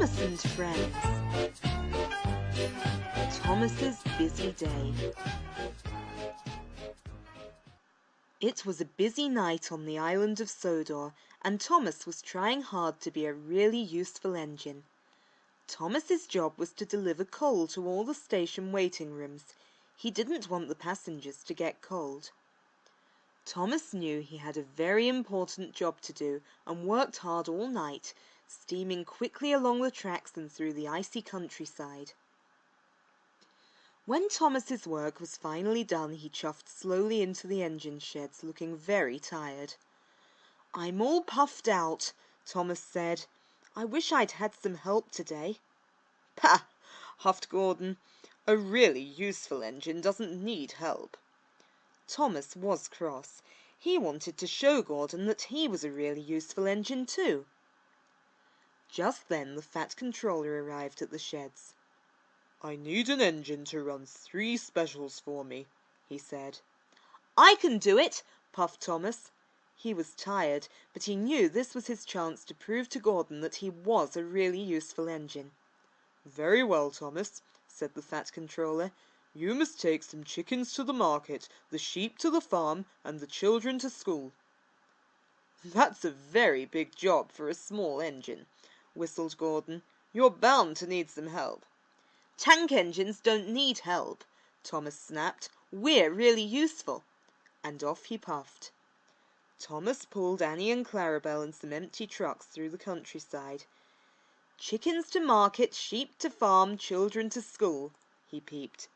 Thomas and Friends. Thomas's busy day. It was a busy night on the island of Sodor, and Thomas was trying hard to be a really useful engine. Thomas's job was to deliver coal to all the station waiting rooms. He didn't want the passengers to get cold. Thomas knew he had a very important job to do and worked hard all night, steaming quickly along the tracks and through the icy countryside. When Thomas's work was finally done, he chuffed slowly into the engine sheds, looking very tired. "I'm all puffed out," Thomas said. "I wish I'd had some help today." "Pah!" huffed Gordon. "A really useful engine doesn't need help." Thomas was cross. He wanted to show Gordon that he was a really useful engine too. Just then the Fat Controller arrived at the sheds. "I need an engine to run 3 specials for me," he said. "I can do it," puffed Thomas. He was tired, but he knew this was his chance to prove to Gordon that he was a really useful engine. "Very well, Thomas," said the Fat Controller. "You must take some chickens to the market, the sheep to the farm, and the children to school." "That's a very big job for a small engine," whistled Gordon. "You're bound to need some help." "Tank engines don't need help," Thomas snapped. "We're really useful." And off he puffed. Thomas pulled Annie and Clarabelle in some empty trucks through the countryside. "Chickens to market, sheep to farm, children to school," he peeped.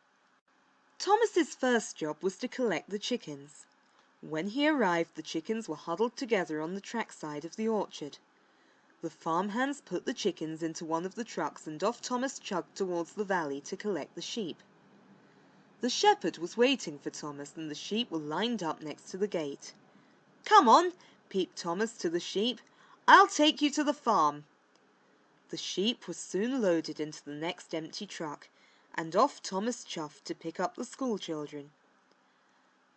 Thomas's first job was to collect the chickens. When he arrived, the chickens were huddled together on the trackside of the orchard. The farmhands put the chickens into one of the trucks and off Thomas chugged towards the valley to collect the sheep. The shepherd was waiting for Thomas and the sheep were lined up next to the gate. "Come on," peeped Thomas to the sheep. "I'll take you to the farm." The sheep were soon loaded into the next empty truck, and off Thomas chuffed to pick up the school children.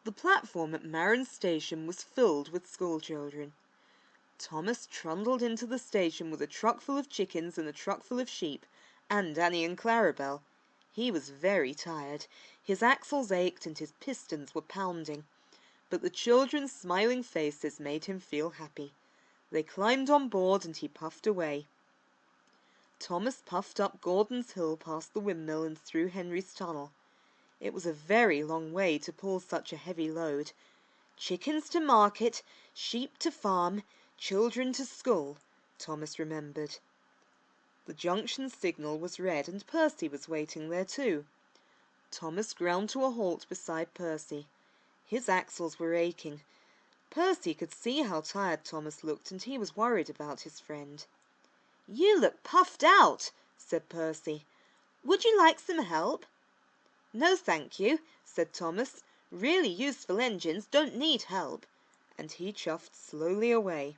The platform at Maron Station was filled with school children. Thomas trundled into the station with a truck full of chickens and a truck full of sheep, and Annie and Clarabelle. He was very tired. His axles ached and his pistons were pounding. But the children's smiling faces made him feel happy. They climbed on board and he puffed away. Thomas puffed up Gordon's Hill past the windmill and through Henry's Tunnel. It was a very long way to pull such a heavy load. "Chickens to market, sheep to farm, children to school," Thomas remembered. The junction signal was red and Percy was waiting there too. Thomas ground to a halt beside Percy. His axles were aching. Percy could see how tired Thomas looked and he was worried about his friend. "You look puffed out," said Percy. "Would you like some help?" "No, thank you," said Thomas. "Really useful engines don't need help." And he chuffed slowly away.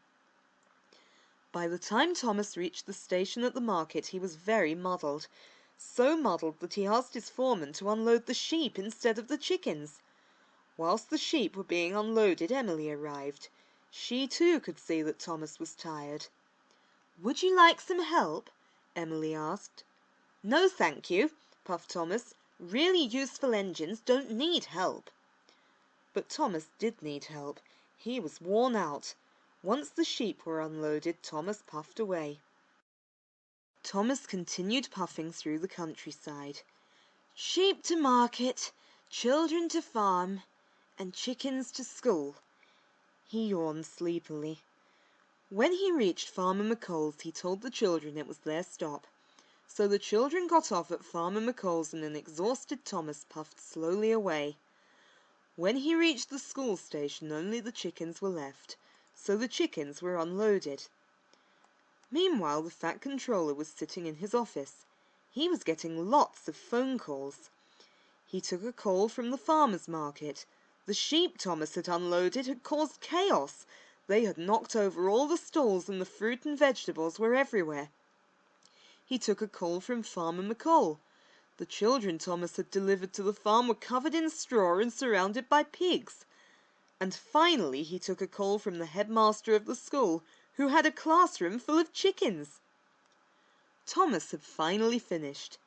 By the time Thomas reached the station at the market he was very muddled. So muddled that he asked his foreman to unload the sheep instead of the chickens. Whilst the sheep were being unloaded, Emily arrived. She too could see that Thomas was tired. "Would you like some help?" Emily asked. "No, thank you," puffed Thomas. "Really useful engines don't need help." But Thomas did need help. He was worn out. Once the sheep were unloaded, Thomas puffed away. Thomas continued puffing through the countryside. "Sheep to market, children to farm, and chickens to school." He yawned sleepily. When he reached Farmer McColl's, he told the children it was their stop. So the children got off at Farmer McColl's and an exhausted Thomas puffed slowly away. When he reached the school station, only the chickens were left. So the chickens were unloaded. Meanwhile, the Fat Controller was sitting in his office. He was getting lots of phone calls. He took a call from the farmer's market. The sheep Thomas had unloaded had caused chaos. They had knocked over all the stalls and the fruit and vegetables were everywhere. He took a call from Farmer McColl. The children Thomas had delivered to the farm were covered in straw and surrounded by pigs. And finally he took a call from the headmaster of the school, who had a classroom full of chickens. Thomas had finally finished.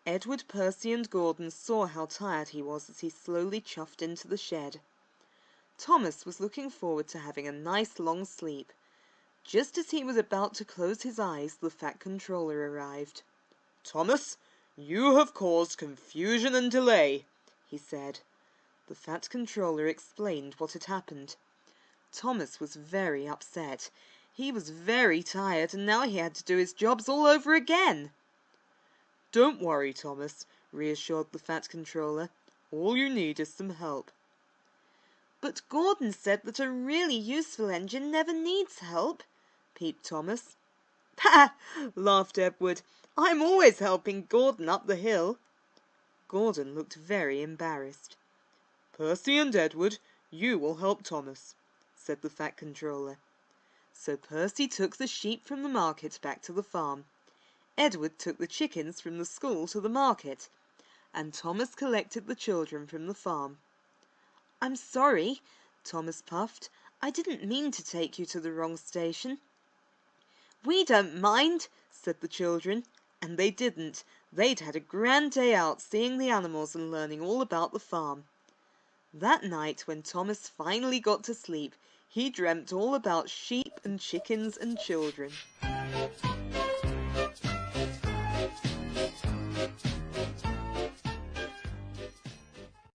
Edward, Percy and Gordon saw how tired he was as he slowly chuffed into the shed. Thomas was looking forward to having a nice long sleep. Just as he was about to close his eyes, the Fat Controller arrived. "Thomas, you have caused confusion and delay," he said. The Fat Controller explained what had happened. Thomas was very upset. He was very tired and now he had to do his jobs all over again. "Don't worry, Thomas," reassured the Fat Controller. "All you need is some help." "But Gordon said that a really useful engine never needs help," peeped Thomas. "Ha!" laughed Edward. "I'm always helping Gordon up the hill." Gordon looked very embarrassed. "Percy and Edward, you will help Thomas," said the Fat Controller. So Percy took the sheep from the market back to the farm. Edward took the chickens from the school to the market, and Thomas collected the children from the farm. "I'm sorry," Thomas puffed. "I didn't mean to take you to the wrong station." "We don't mind," said the children, and they didn't. They'd had a grand day out seeing the animals and learning all about the farm. That night when Thomas finally got to sleep, he dreamt all about sheep and chickens and children.